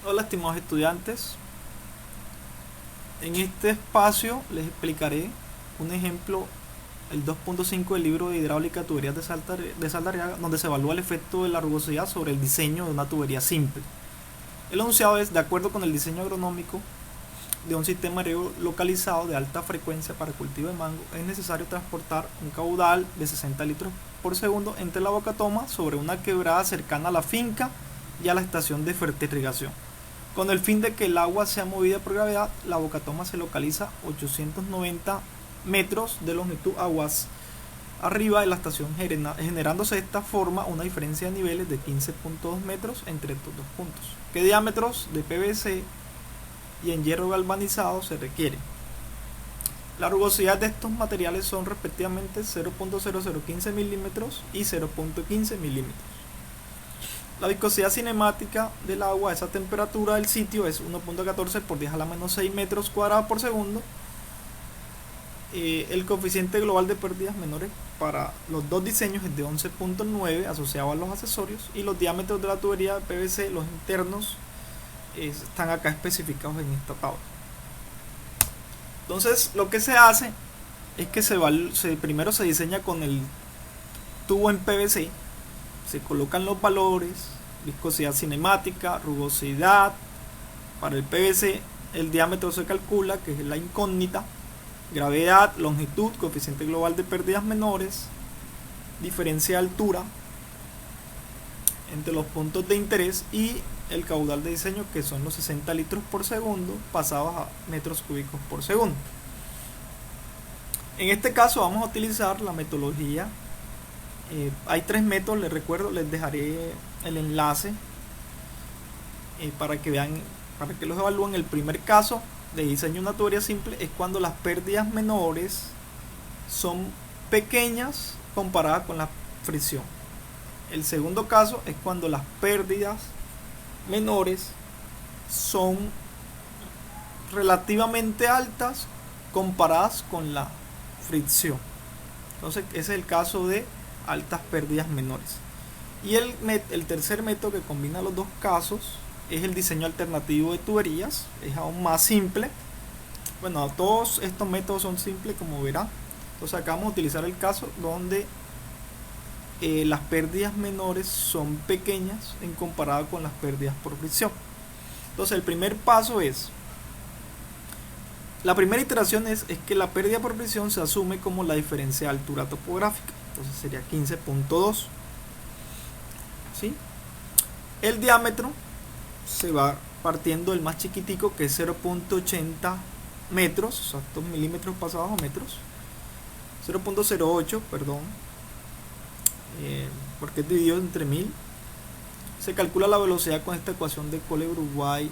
Hola estimados estudiantes, en este espacio les explicaré un ejemplo, el 2.5 del libro de hidráulica tuberías de Saldarriaga, donde se evalúa el efecto de la rugosidad sobre el diseño de una tubería simple. El enunciado es: de acuerdo con el diseño agronómico de un sistema de riego localizado de alta frecuencia para cultivo de mango, es necesario transportar un caudal de 60 litros por segundo entre la bocatoma sobre una quebrada cercana a la finca y a la estación de fertirrigación. Con el fin de que el agua sea movida por gravedad, la bocatoma se localiza 890 metros de longitud aguas arriba de la estación, generándose de esta forma una diferencia de niveles de 15.2 metros entre estos dos puntos. ¿Qué diámetros de PVC y en hierro galvanizado se requieren? La rugosidad de estos materiales son respectivamente 0.0015 milímetros y 0.15 milímetros. La viscosidad cinemática del agua a esa temperatura del sitio es 1.14 por 10 a la menos 6 metros cuadrados por segundo. El coeficiente global de pérdidas menores para los dos diseños es de 11.9 asociado a los accesorios, y los diámetros de la tubería de PVC, los internos, están acá especificados en esta tabla. Entonces lo que se hace es que primero se diseña con el tubo en PVC, se colocan los valores: viscosidad cinemática, rugosidad. Para el PVC el diámetro se calcula, que es la incógnita, gravedad, longitud, coeficiente global de pérdidas menores, diferencia de altura entre los puntos de interés y el caudal de diseño, que son los 60 litros por segundo pasados a metros cúbicos por segundo. En este caso vamos a utilizar la metodología. Hay tres métodos, les recuerdo, les dejaré el enlace para que vean, para que los evalúen. El primer caso de diseño de una tubería simple es cuando las pérdidas menores son pequeñas comparadas con la fricción. El segundo caso es cuando las pérdidas menores son relativamente altas comparadas con la fricción. Entonces ese es el caso de altas pérdidas menores. Y el tercer método, que combina los dos casos, es el diseño alternativo de tuberías. Es aún más simple. Bueno, todos estos métodos son simples, como verán. Entonces acá vamos a utilizar el caso donde las pérdidas menores son pequeñas en comparado con las pérdidas por fricción. Entonces el primer paso es: la primera iteración es que la pérdida por fricción se asume como la diferencia de altura topográfica. Entonces sería 15.2. ¿Sí? El diámetro se va partiendo del más chiquitico, que es 0.80 metros, o sea, estos milímetros pasados a metros. 0.08, perdón, porque es dividido entre 1000. Se calcula la velocidad con esta ecuación de Kohler-Uruguay,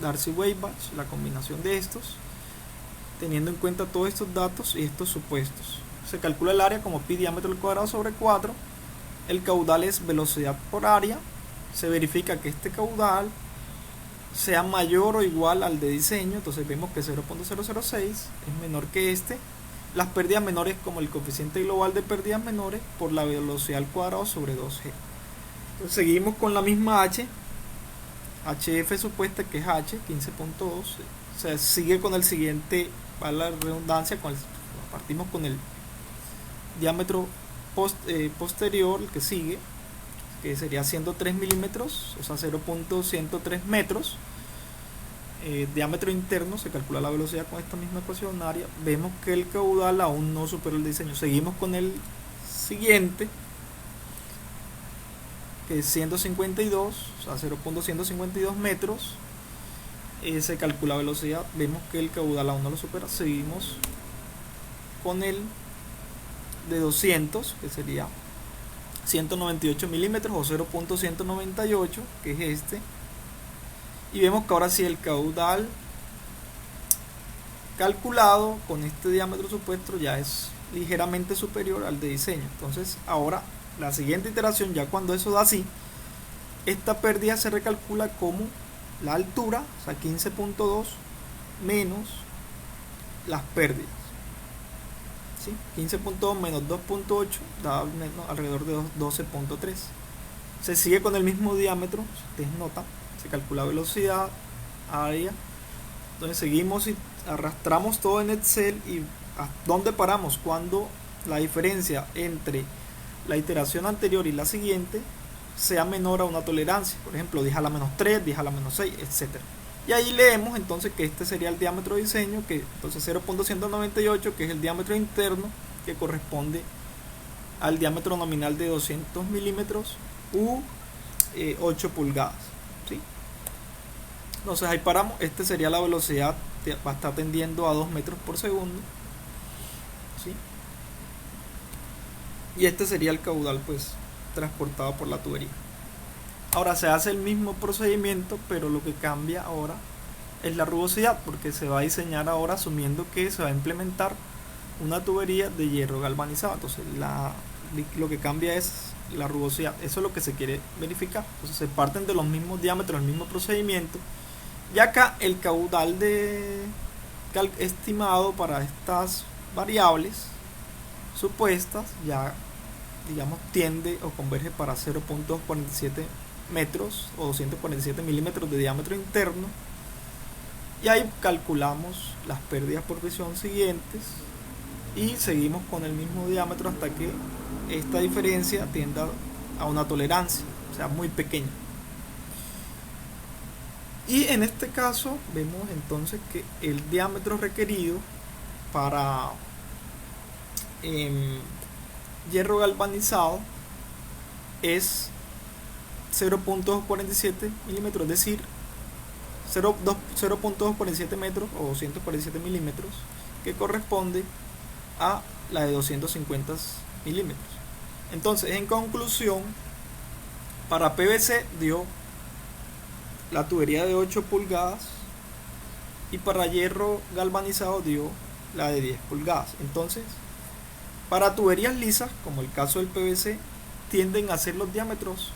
Darcy-Weisbach, la combinación de estos, teniendo en cuenta todos estos datos y estos supuestos. Se calcula el área como pi diámetro al cuadrado sobre 4. El caudal es velocidad por área. Se verifica que este caudal sea mayor o igual al de diseño. Entonces vemos que 0.006 es menor que este. Las pérdidas menores como el coeficiente global de pérdidas menores por la velocidad al cuadrado sobre 2g. Entonces seguimos con la misma HF supuesta, que es H, 15.2. O sea, sigue con el siguiente, para la redundancia, partimos con el diámetro posterior, el que sigue, que sería 103 milímetros, o sea 0.103 metros. Diámetro interno, se calcula la velocidad con esta misma ecuación área. Vemos que el caudal aún no supera el diseño. Seguimos con el siguiente, que es 152, o sea 0.152 metros. Se calcula la velocidad, vemos que el caudal aún no lo supera. Seguimos con el de 200, que sería 198 milímetros o 0.198, que es este. Y vemos que ahora sí el caudal calculado con este diámetro supuesto ya es ligeramente superior al de diseño. Entonces ahora la siguiente iteración, ya cuando eso da así, esta pérdida se recalcula como la altura, o sea 15.2 menos las pérdidas. ¿Sí? 15.2 menos 2.8 da alrededor de 12.3. Se sigue con el mismo diámetro, si ustedes notan, se calcula velocidad, área. Entonces seguimos y arrastramos todo en Excel. ¿Y a dónde paramos? Cuando la diferencia entre la iteración anterior y la siguiente sea menor a una tolerancia, por ejemplo 10 a la menos 3, 10 a la menos 6, etc. Y ahí leemos entonces que este sería el diámetro de diseño, que entonces 0.198, que es el diámetro interno, que corresponde al diámetro nominal de 200 milímetros u 8 pulgadas, ¿sí? Entonces ahí paramos. Este sería la velocidad, va a estar tendiendo a 2 metros por segundo, ¿sí? Y este sería el caudal pues transportado por la tubería. Ahora se hace el mismo procedimiento, pero lo que cambia ahora es la rugosidad, porque se va a diseñar ahora asumiendo que se va a implementar una tubería de hierro galvanizado. Entonces lo que cambia es la rugosidad. Eso es lo que se quiere verificar. Entonces se parten de los mismos diámetros, el mismo procedimiento. Y acá el caudal estimado para estas variables supuestas ya, digamos, tiende o converge para 0.47 metros o 247 milímetros de diámetro interno. Y ahí calculamos las pérdidas por presión siguientes y seguimos con el mismo diámetro hasta que esta diferencia tienda a una tolerancia, o sea, muy pequeña. Y en este caso vemos entonces que el diámetro requerido para hierro galvanizado es 0.47 milímetros, es decir, 0.47 metros o 247 milímetros, que corresponde a la de 250 milímetros. Entonces, en conclusión, para PVC dio la tubería de 8 pulgadas y para hierro galvanizado dio la de 10 pulgadas. Entonces, para tuberías lisas, como el caso del PVC, tienden a ser los diámetros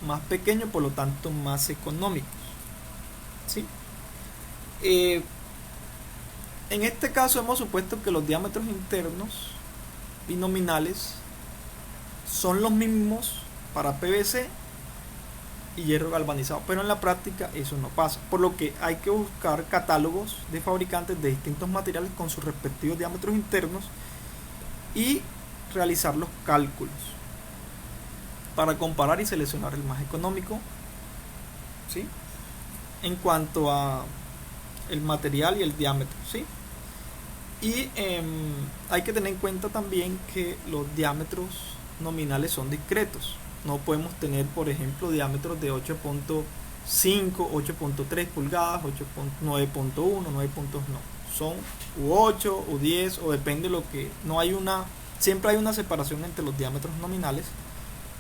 más pequeños, por lo tanto más económicos, ¿sí? En este caso hemos supuesto que los diámetros internos binominales son los mismos para PVC y hierro galvanizado, pero en la práctica eso no pasa, por lo que hay que buscar catálogos de fabricantes de distintos materiales con sus respectivos diámetros internos y realizar los cálculos para comparar y seleccionar el más económico, ¿sí?, en cuanto a el material y el diámetro, ¿sí? Y hay que tener en cuenta también que los diámetros nominales son discretos. No podemos tener, por ejemplo, diámetros de 8.5, 8.3 pulgadas, 9.1, 9. No, son u8 u 10, o depende de lo que... No hay una... Siempre hay una separación entre los diámetros nominales.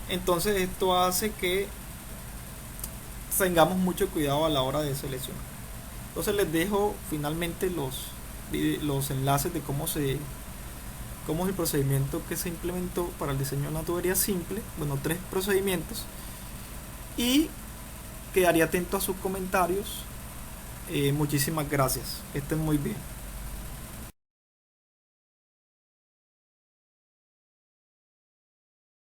Entonces esto hace que tengamos mucho cuidado a la hora de seleccionar. Entonces les dejo finalmente los enlaces de cómo es el procedimiento que se implementó para el diseño de una tubería simple. Bueno, 3 procedimientos. Y quedaría atento a sus comentarios. Muchísimas gracias. Que estén muy bien.